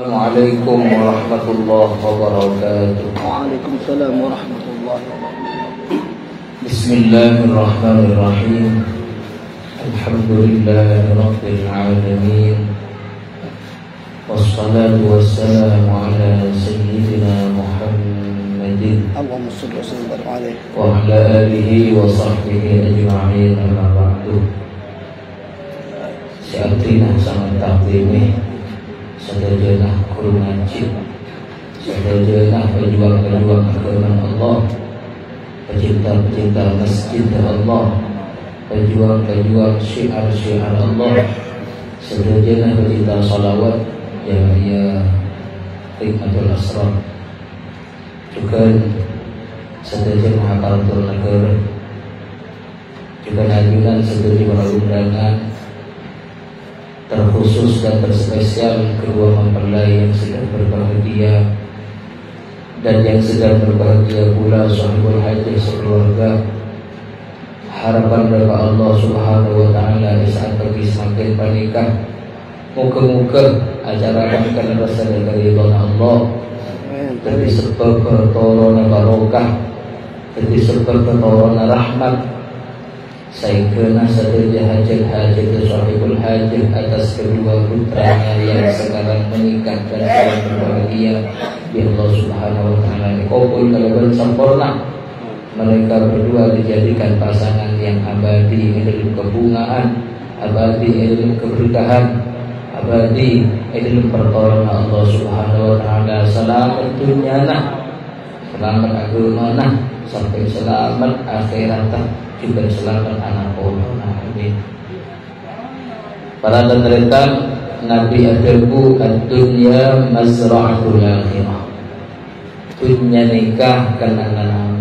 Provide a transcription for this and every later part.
Assalamualaikum warahmatullahi wabarakatuh. Waalaikumsalam warahmatullahi wabarakatuh. Bismillahirrahmanirrahim. Alhamdulillahirabbil alamin. Wassalatu wassalamu ala sayyidina Muhammadin Allahumma shalli wa sallim alaihi wa ala alihi wa sahbihi ajma'in. Amma ba'du. Syaikhina sangat takdimi sederhana guru ngaji, sederhana pejuang-pejuang agama Allah, pecinta-pecinta masjid Allah, pejuang-pejuang syiar-syiar Allah, sederhana pecinta salawat ya hikmatul asrar, juga sederhana aparatur negara, juga ajudan sederhana undangan terkhusus dan terspesial kedua mempelai yang sedang berbahagia dan yang sedang berbahagia pula sahibul haji sekeluarga. Harapan dari Allah Subhanahu wa taala di saat pergi semakin bernikah, muka-muka acara akan rasa dari Allah, jadi sebab pertolongan barokah, jadi sebab pertolongan rahmat. Saya kena saja hajat sahibul hajat atas kedua putranya yang sekarang menikah dan sedang berbahagia di Allah Subhanahu wa taala. Kabul kalau sempurna, mereka berdua dijadikan pasangan yang abadi dalam kebungaan, abadi dalam keberkahan, abadi dalam pertolongan Allah Subhanahu wa taala. Selamat dunia nah, selamat agama nah, sampai selamat akhirat juga selamat anak Allah. Amin. Para tentretan Nabi adabu ad-dunya mazra'atul akhirah. Dunia nikah kenangan.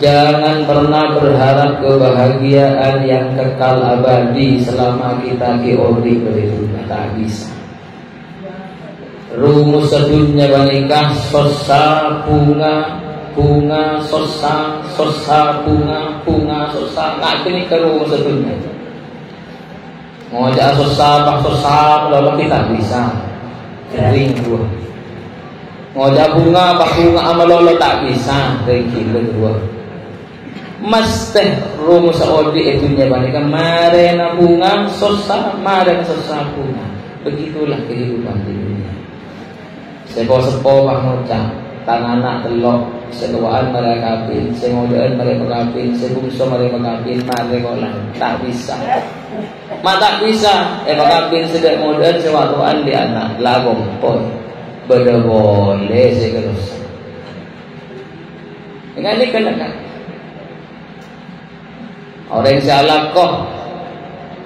Jangan pernah berharap kebahagiaan yang kekal abadi selama kita kiori beridunya, tak bisa. Rumus dunia menikah sosa bunga sosa bunga sosa. Nak ini kalau sebelumnya ngajak sosa lalu kita bisa kering dua. Ngajak bunga amal tak bisa kering dua. Mesti rumus odi itunya bandingkan marena bunga sosa bunga. Begitulah kehidupan di dunia. Sepo ngocak tangan anak telok, setuaan mereka kapin, sengodaan mereka kapin, sebungso mereka kapin, mereka lah tak bisa. Tak bisa, kapin sedek modern sewatuan di anak lagom pun beda boleh sekelus. Dengan ini kan orang salah kok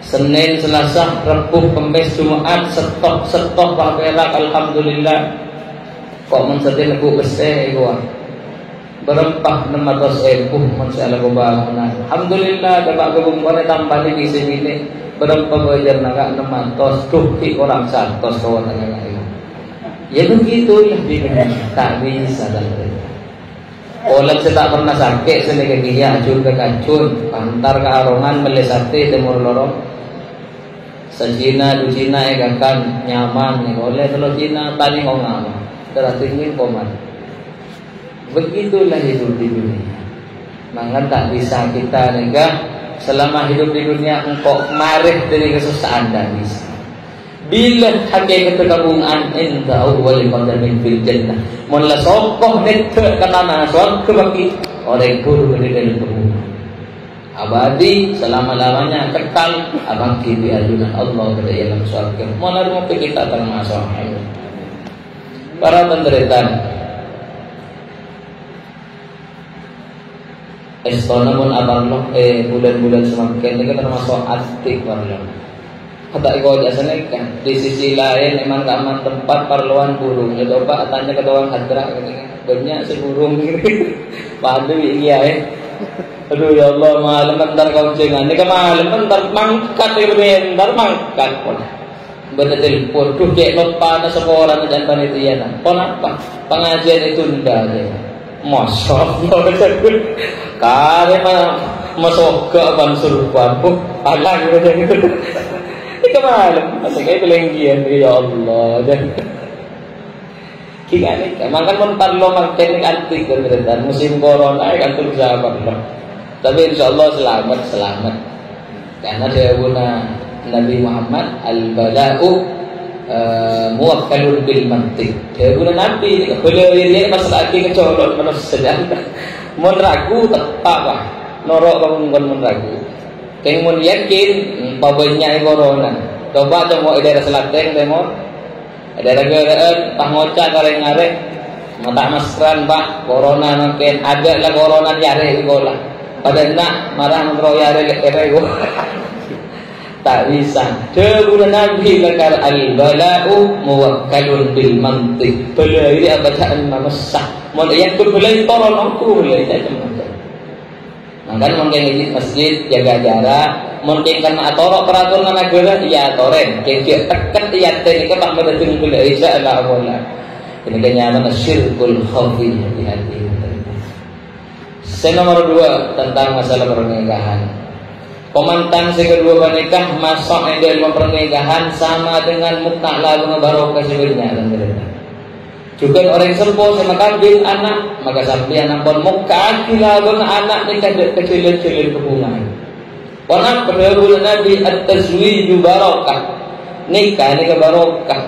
Senin, Selasa, Rabu, Kamis, Jumat setok pakerak alhamdulillah. Kok mensedih lagu besar gua berempah 600.000 masalah gua bangunan. Alhamdulillah dapat gebung kone tambah lagi segini berempah bajar naga 600 duki orang 100 kawan naga. Ya begitulah dia tak bisa dan olah saya tak pernah sakit sini kaki acun ke kacun antar ke arongan melesati temur lorong sejina du Cina kan nyaman nih oleh kalau Cina tadi ngomong teratingin koman. Begitulah hidup di dunia. Maka tak bisa kita negah selama hidup di dunia engkau marih dari kesusahan dan bisa. Bila hakikat kegabungan inda awal qadamin fil jannah. Mula sokoh nete kanana surga bagi orang guru dari dalam kebungan. Abadi selama-lamanya kekal abangki di ajunan Allah pada dalam surga. Mula rumah kita termasuk para penderitaan namun abang bulan-bulan semakin ini termasuk aktif parlon. Kata iko jasanya kan di sisi lain memang keaman tempat parluan burung. Ya coba tanya ke doang hadra banyak si burung ini. Padu iya Aduh ya Allah malam bentar kau cengan. Ini kemalam bentar mangkat bentar mangkat pun. Bertelepon, tuh cek lupa ada sekolah dan panitia. Kenapa? Pengajian itu tunda aja. Masuk, kare mana masuk ke ban surban, alang gitu. kemarin masa kayak pelenggian ya Allah dan kita nih makan mentar lo makan antik dan musim corona kan tuh sahabat loh tapi insya Allah selamat karena dia guna Nabi Muhammad al-bala'u muwakkalun bil mantiq dia guna Nabi beliau ini masalah kecolok manusia sedang mau ragu tetap lah norok kamu mau ragu kayak mau yakin pabanya corona coba temu daerah selatan temu daerah geraan pangoca kareng-kareng mata maskeran pak corona mungkin ada lah corona yare gola pada nak marah mentro yare ego tak bisa deguna Nabi lakar al-bala'u muwakkalun bil mantiq beliau ini bacaan manusia mau yang berbelai toron aku boleh saja kan mungkin di masjid jaga jarak mungkin karena atorok peraturan negara iya toren kecil tekan iya teknik pak mendeting boleh insya Allah boleh ini kenyaman syirkul khafi di hati nomor 2 tentang masalah pernikahan komentar kedua menikah masuk dalam pernikahan sama dengan muka lalu barokah sebenarnya dan juga orang serpo sama kambing anak maka sampai anak pun muka lalu anak nikah kecil-kecil hubungan karena perlu Nabi at-tazwiju barokah nikah barokah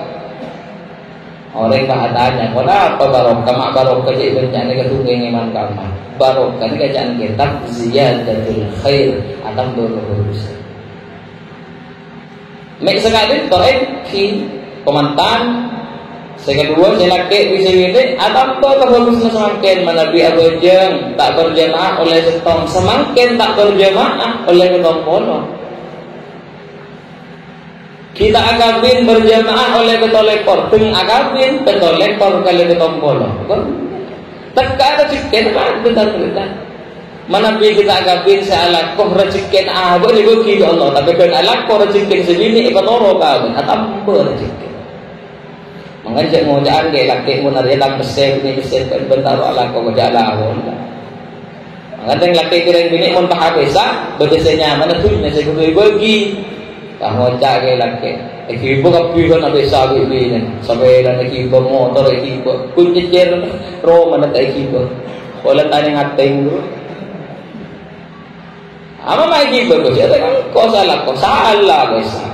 orang katanya kenapa barokah mak barokah jadi bencana ketunggang iman kamar barokah ini kajaan kitab ziyadatul khair atau berurus mek sekali ki komentar kedua saya laki bisa ini atau kebagusan semakin menabi abajang tak berjamaah oleh setong semakin tak berjamaah oleh ketong pono kita akabin berjamaah oleh ketolekor ting akabin ketolekor kali ketong pono tak ada cikin bentar menabi kita akabin sealakoh rezikin boleh bagi Allah tapi kan alakoh rezikin segini ikatoro kawin atau berrezikin mengajak ngojaan ke laki mu nari dalam besar ni besar bentar ala ko jala awon mengajak laki kira bini mun pahabesa bedesanya mana tu ni saya kudu bagi ngojak ke laki ibu kapi kan abesa bini sampai dan ibu motor ibu kunci cer ro mana tak ibu wala tanya ngateng tu ama mai ibu ko saya kan ko salah besa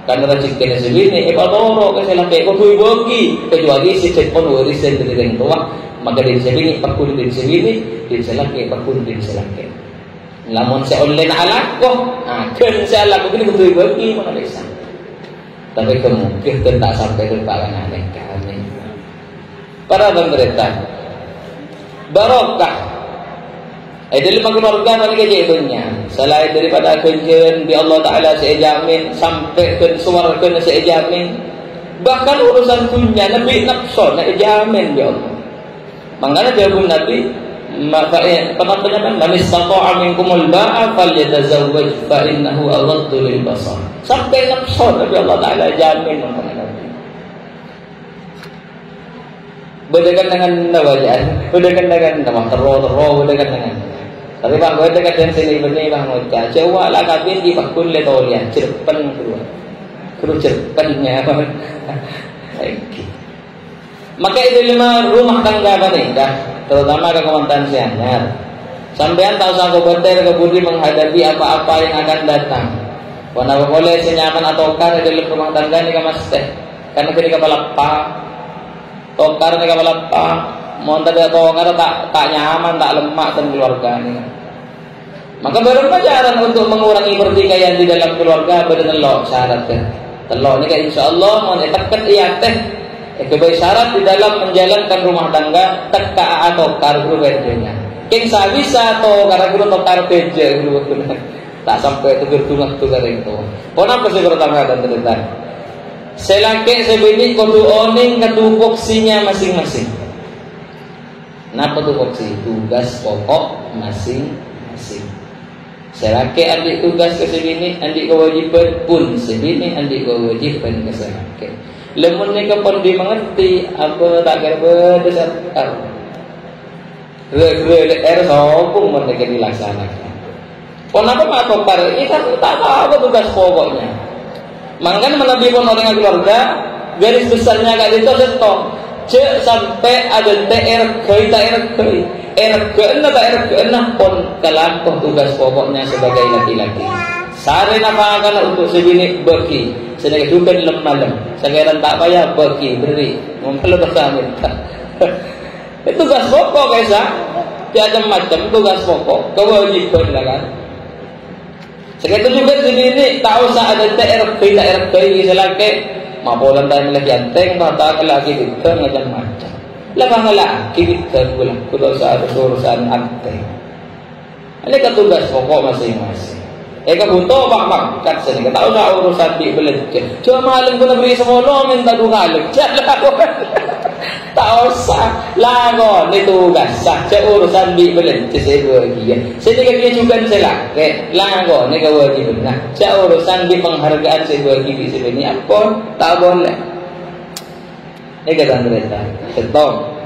karena rezeki segini ipatoro kasi laki ko tuwi bogi kecuali si cekpon warisan dari yang tua maka dari segini pakul dari segini dari selaki pakul dari selaki lamun sa online alak ko kan sa alak ko kini ko tuwi bogi mana bisa tapi kemungkinan tak sampai ke kalangan kami para pemerintah barokah dalam keluarga mereka jadinya selain daripada kenjen di Allah Ta'ala saya jamin sampai ke suarakan saya jamin bahkan urusan dunia Nabi nafsu saya jamin ya Allah makanya jawab Nabi penontonnya man istata'a minkumul ba'a falyatazawwaj fa innahu aghaddu lil basar sampai nafsu Nabi Allah Ta'ala jamin makanya Nabi bedakan dengan nawajan bedakan dengan nama terro bedakan dengan tapi bang gue dekat dengan sini benih bang ngocah coba lah kabin di pakul le tolian cerpen kru cerpennya maka itu 5 rumah tangga menikah terutama ke komentar sianyar sampean tak usah komentar ke budi menghadapi apa-apa yang akan datang warna boleh senyaman atau kar dalam rumah tangga ni kamas teh karena ketika balappa tokar ni balappa mau tadi atau nggak tak nyaman tak lemak dan keluarga ini maka baru pelajaran untuk mengurangi pertikaian di dalam keluarga bertelok syaratnya telok ini kan insya Allah mau tekat iya teh kebaik syarat di dalam menjalankan rumah tangga teka atau karbu bedanya king bisa atau karena guru tokar beja guru tak sampai itu bertungak tukar itu kenapa sih bertangga dan terdekat selaki sebini kudu oning ketupuk sinya masing-masing. Napa tu foksi tugas pokok masing-masing. Selaki ambil tugas ke sini, ambil kewajiban pun sini, ambil kewajiban ke selaki. Lemun ni kapon dimengerti apa tak kerja besar. Re sopung mereka dilaksanakan. Kenapa mak tokar? Ini kan tak tahu tugas pokoknya. Makanya menabi pun orang keluarga, garis besarnya kali itu setong. Cek sampai ada RK pun kelakuh tugas pokoknya sebagai laki-laki. Sare apa akan untuk sebini bagi, sedang juga malam. Sekarang tak payah bagi beri, ngumpul bersama. Itu tugas pokok guys, tiada macam tugas pokok, kewajiban lah kan. Sekarang juga sebini tahu saat ada RK selagi. Mabolan tayo lagi anteng, mata lagi kita macam-macam. Labang lagi kita kulo sa urusan anteng. Ini ketugas pokok masing-masing. Kabuto bak kat sini. Kita tahu sa urusan di belanja. Cuma malam ko na beri semolo minta dugalog. Tahu sa lago ni tugas sa urusan di belanja sa bagian. Sini kaya juga sila. Lago ni kewajiban na. Sa urusan di penghargaan sa bagian sa bini apa tak boleh. Kata mereka. Setong.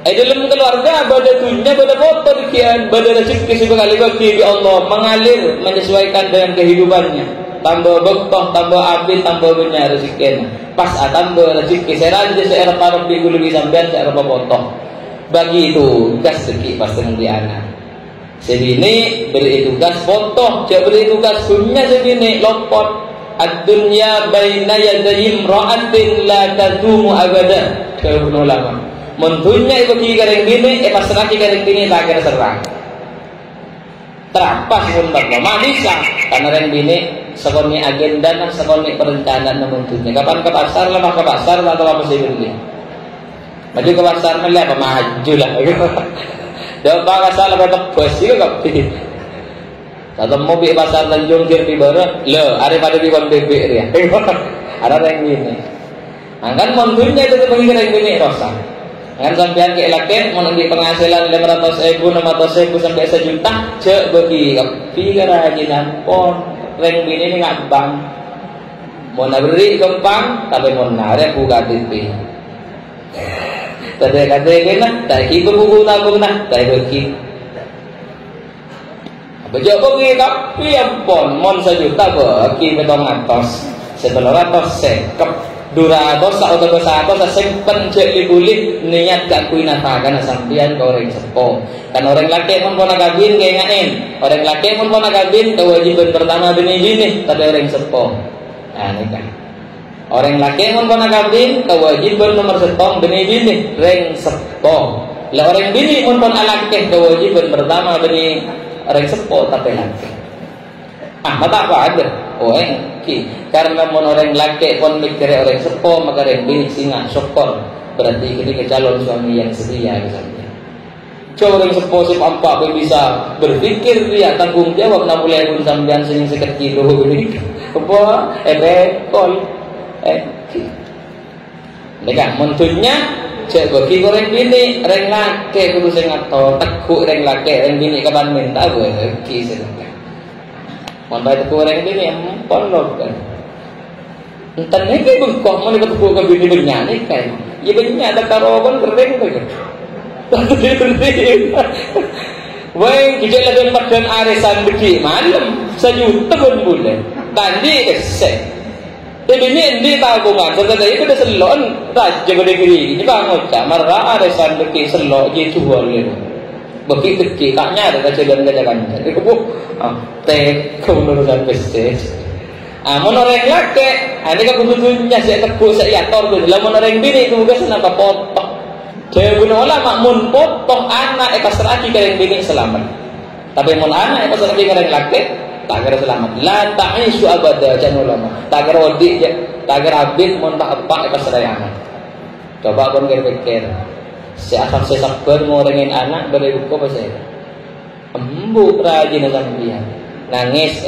Dalam keluarga pada dunia pada foto dikian pada rezeki sekali bagi Allah mengalir menyesuaikan dengan kehidupannya. Tambah bekah, tambah abid, tambah banyak rezekinya. Pas tambah rezeki saya raja saya para minggu lebih sampai saya potong. Bagi itu gas rezeki pasti nanti anak. Sebini beri tugas foto, cak beri tugas punya sebini lopot. Ad-dunya baina yaday imra'atin la tadumu abada. Kata ulama. Mentunya ibu kigareng bini, pas seraki gareng bini tak kira serang. Terapas pun tak bisa, karena reng bini sekoni agenda dan sekoni perencanaan mentunya. Kapan ke pasar lah, ke pasar atau apa sih beli? Maju ke pasar melihat apa maju lah. Dah pakai salah betul bos juga kapi. Satu mobil pasar Tanjung Kiri Barat, lo ada pada di kon bebek dia. Ada reng bini. Angkat mentunya itu pengen reng bini rosa. Kan sampean ke laki mau nanti penghasilan 500.000, 600.000 sampai 1 juta, cek bagi kapi kerajinan pon reng bini ni ngabang. Mau beri kempang, tapi mau narik buka TV. Tadi kata kena, tak ikut buku tabung nak, tak bagi. Bejak bagi kapi pon, mau 1 juta bagi betong atas, setelah atas sekep. Dura dosa atau dosa simpen cek libuli niat gak kui natakan sampian ke orang sepo. Kan orang laki pun pernah kawin kayak ngain. Orang laki pun pernah kawin kewajiban pertama bini tapi orang sepo. Nah ini kan. Orang laki pun pernah kawin kewajiban nomor setong bini orang sepo. Lah orang bini pun pernah laki kewajiban pertama bini orang sepo tapi laki. Mata apa ada? Karena mon orang laki pun mikir orang sepo maka orang bini singa syukur berarti ketika calon suami yang setia misalnya. Coba orang sepo apa bisa berpikir dia tanggung jawab nak boleh pun sambian sing seket kilo ini. Apa? Bekol. Mereka mentunya cek bagi orang bini orang laki kudu sing ngato tekuk orang laki orang bini kapan minta gue kisah. Montai teku orang ini polok kan. Entah ni ke bengkok mana teku ke bini bernyanyi kan. Ya banyak ada karoban kering tu kan. Wah, kita lagi makan arisan beki malam 1 juta pun boleh. Tadi kesek. Tapi ni tabungan. Ternyata itu dah selon raja berdiri. Ini bangun cak marah arisan beki selok je jual ni. Bagi kecil taknya ada kajian kajian. Jadi kau urusan bisnis. Menoreng laki, ini kan butuhnya saya tekuk saya atur tu. Dalam menoreng bini tu bukan senang potong. Jadi guna ulama mun potong anak seraki kereng bini selamat. Tapi mun anak seraki kereng laki tak kira selamat. La ta'isu abada jangan ulama. Tak kira odik je, tak kira abid mun tak apa seraki anak. Coba pun pikir. Saya akan sabar ngorengin anak beribu apa saya? Embuk rajin sampean. Nangis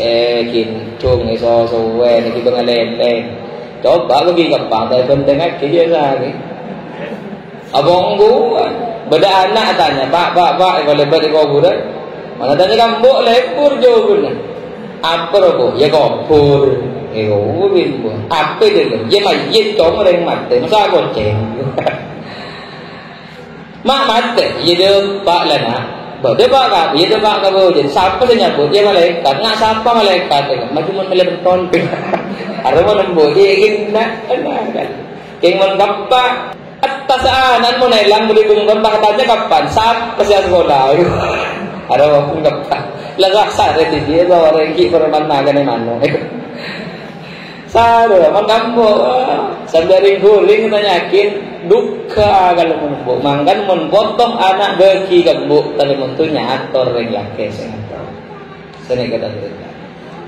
kincung iso suwe niki bengalenteng. Coba bagi gampang tapi penting aja dia lagi. Abang gua beda anak tanya, "Pak, kalau lebat di kuburan?" Mana tanya kambuk lepur jawabannya. Apa roko? Ya kubur. Kubur. Apa dia? Ya mayit cuma orang mati. Masa goceng. Mak mati, jadi pak lana Dia pak, dia pak kamu jadi siapa sih nyabut dia malaikat, nggak siapa malaikat, macam mana melentol, ada mana nembut dia ingin nak, ingin mengapa atas anan mau nelang beri bungkon katanya kapan saat kesian sekolah, ada waktu ngapa, lega sah dia bawa rengki permana kan emano. Salah, mangkambo sandari guling tanyakin duka kalau menembuk mangkan menpotong anak bagi kambu tali mentunya ator reng laki sengator seni kata cerita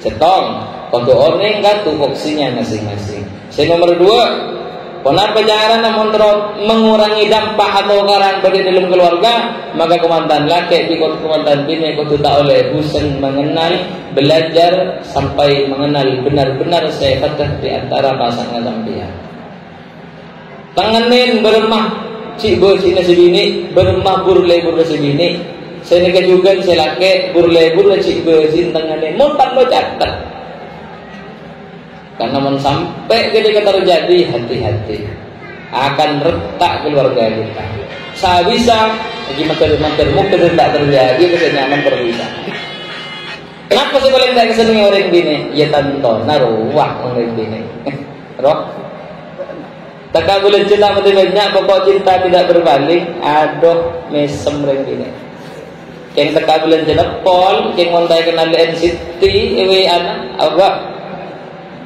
setong untuk orang kan tupoksinya masing-masing. Nomor 2 kenapa jangan mengurangi dampak atau karang bagi dalam keluarga, maka komandan laki di komandan bini kudu tak oleh bosan mengenal, belajar sampai mengenal benar-benar sefatah di antara pasangan sampean. Tanganin beremah cik bocina sebini, beremah burle sebini. Saya nikah juga saya laki burle cik bocin tanganin muntah lo catat. Karena sampai ketika terjadi hati-hati akan retak keluarga kita. Saya bisa bagi mater tidak terjadi kesenangan berbisa. Kenapa sih paling tidak kesenangan orang bini? Ya tonton naruah orang bini. Roh. Tak boleh cinta banyak pokok cinta tidak berbalik. Aduh mesem orang bini. Yang tak boleh cinta pol, yang montai kenal NCT, ewe anak, apa?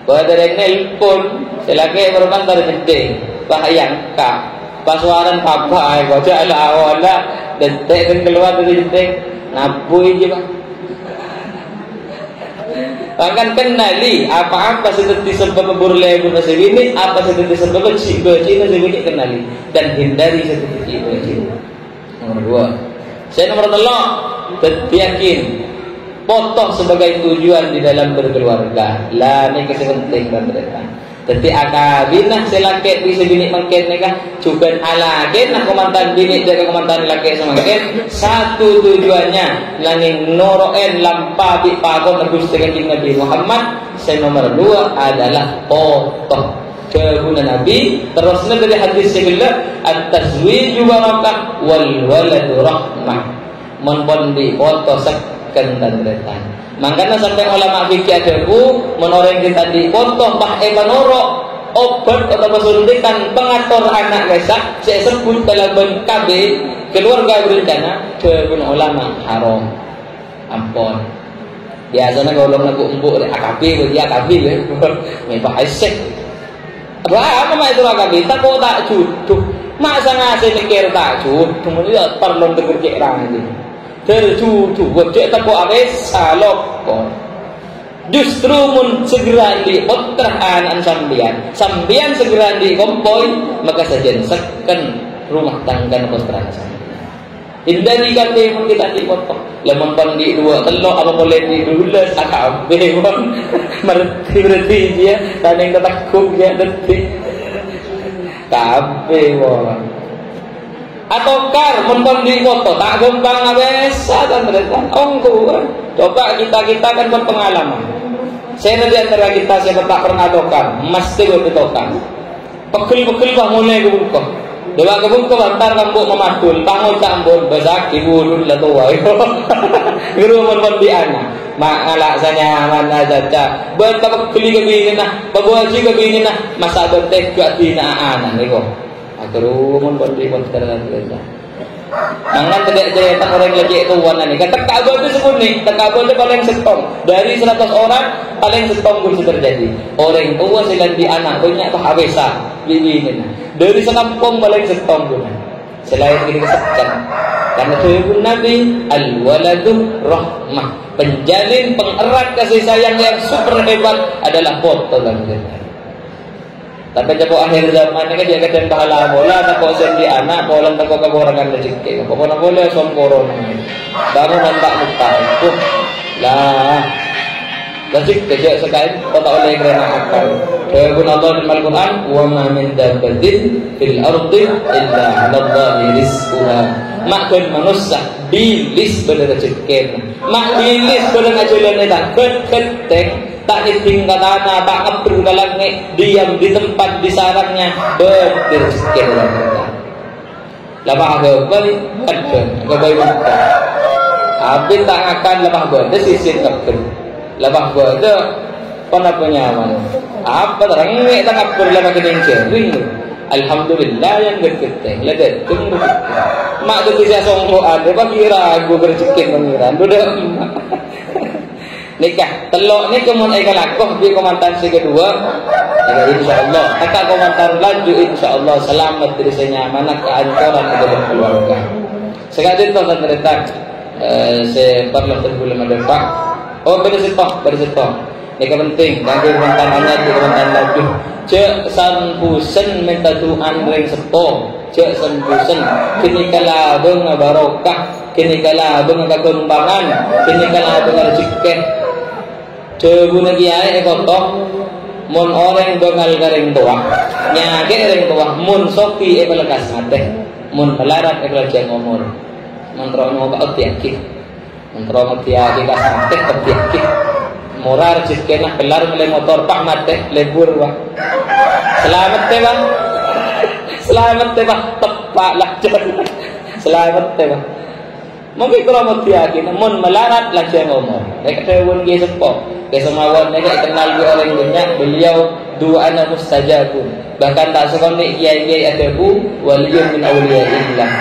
Bahwa dari nelpon, selagi bermantar penting, bahayang kak, pasuaran papa, wajah ala, detek dan keluar dari detek, nabui je bang. Bahkan kenali apa-apa sudah disebab burle nasi ini, apa sudah disebab cik nasi ini kenali dan hindari seperti itu. Nomor 2, nomor 3, yakin. Potong sebagai tujuan di dalam berkeluarga. Lah ni kasi penting dan mereka. Jadi akabinah selaki bisa bini mangket nikah juga alagen nak komandan bini jaga komandan laki semangket. Satu tujuannya langin noroen lampa di pagon Gusti Kanjeng Nabi Muhammad. Nomor 2 adalah potong kebunan Nabi. Terusnya dari hadis sebelah at-tazwiju barakah wal waladu rahmah. Menpondi foto kan dan retan. Makanya sampai ulama fikih adaku menoreng kita di foto bah ebanoro obat atau suntikan pengatur anak kesak saya sebut dalam KB keluarga berencana ke ulama haram. Ampun. Biasanya kalau lagu empuk AKB dia AKB ya. Mepah isek. Apa mak itu AKB tak kok tak juduh. Masa ngasih mikir tak juduh kemudian perlu terkerja orang ini. Terjudu wajah tak abis salok justru mun segera di otrahan sambian segera di kompoi maka saja sekan rumah tangga otrahan sambian hindari kata pun kita dipotong lemon pandi 2 telok apa boleh di 12 akabe berarti dia taneng ketakuk dia detik kabe wong atau kar mentondi foto tak gampang abesa dan mereka ongku coba kita kan berpengalaman. Saya di antara kita siapa tak pernah dokar mesti berdokan pekil bah mulai kebuka dewa kebuka bantar kambuk memadul tangon cambon basak ibulun lah tua guru mentondi anak alasannya mana saja betapa pekil kebingin nah babuaji kebingin nah masa bertek gak dina anak ni kok aturun pun sekarang saja. Jangan tidak cerita orang lagi itu warna ni. Kata kabel itu sebut ni, kabel itu paling setong. Dari 100 orang paling setong pun terjadi. Orang tua selain di anak banyak tu habisa bibi ni. Dari sekampung paling setong pun. Selain ini kesekan. Karena Tuhan Nabi al-waladu rahmah. Penjalin pengerat kasih sayang yang super hebat adalah foto dalam kita. Tapi jika akhir zaman ini dia kata bahala bola tak kau sendi anak bola tak kau keborangan rezeki. Kau mana boleh sombong bangun tak muka itu lah. Rezeki kerja sekali kau tak boleh kerana akal. Firman Allah dalam Al-Quran, wa ma min dabbatin fil ardi illa 'ala Allahi rizquha. Makan manusia bilis berrezeki. Mak bilis berrezeki tak ketek. Tak ditinggal tanah, tak ngepru ke langit, diam di tempat di sarangnya berrezeki dalam kita. Lama agak balik, ada muka. Habis tak akan lepas benda sisin kabur. Lepas benda pernah penyaman. Apa terang ini tak kabur lepas kedeng cering. Alhamdulillah yang berketeng. Ledet tunggu. Mak tu bisa songko ada. Bagi ragu bercekin pengiran. Duduk. Nikah telok ni kemun ai kalakoh bi komentar si kedua. Insyaallah kata komentar laju insyaallah selamat dari senyaman keancoran dalam keluarga. Sekali tu kan cerita se perlu terbulan mendepak. Oh bersetok. Nikah penting bagi komentar anak di komentar laju. Cek sanbusen minta tuan ring sepo. Cek sanbusen kini kala beng barokah, kini kala beng kekembangan, kini kala beng rezeki. Ceguna kiai kotoh mun orang bengal garing tua nyage garing tua mun sopi belekas mate mun melarat belajar ngomor mun rono ba utiaki mun rono tiaki kas mate utiaki morar cikena kelar mele motor pak mate lebur wa selamat te bang tepak lah selamat te bang mungkin kalau tiaki mun melarat belajar ngomor nek tewon ge sepo kesemawon mereka kenal di orang dunia beliau dua anak mustajabun bahkan tak sekolah kiai atabu waliyun min awliyaillah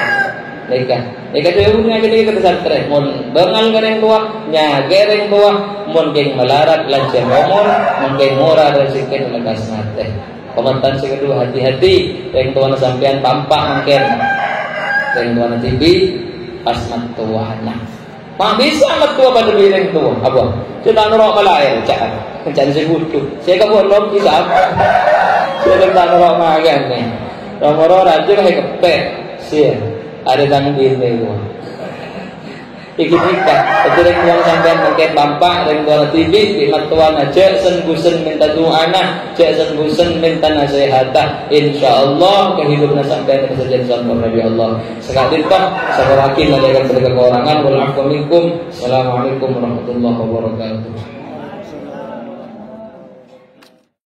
mereka tu dengan kita pesantren mun bengal gareng tua nya gareng tua mun geng melarat lancar umur mun geng murah rezeki lekas mate komentar kedua hati-hati yang tuan sampean tampak mungkin yang tuan tibi asmat tuana mak bisa tua pada biring tua apa kita norok malaya cak sebut tu saya kabur lom kisah saya tak norok makan ni nomor raja kah kepek sia ada tang bini gua ikut-ikut ketika tuan sampean mungkin bampak dan tuan TV di matuan aja sen-gusen minta doa cek sen-gusen minta nasihatah insyaallah kehidupan sampean bisa jadi contoh Nabi Allah sekali toh saya wakil melakukan kekurangan wal afwa minkum. Assalamualaikum warahmatullahi wabarakatuh.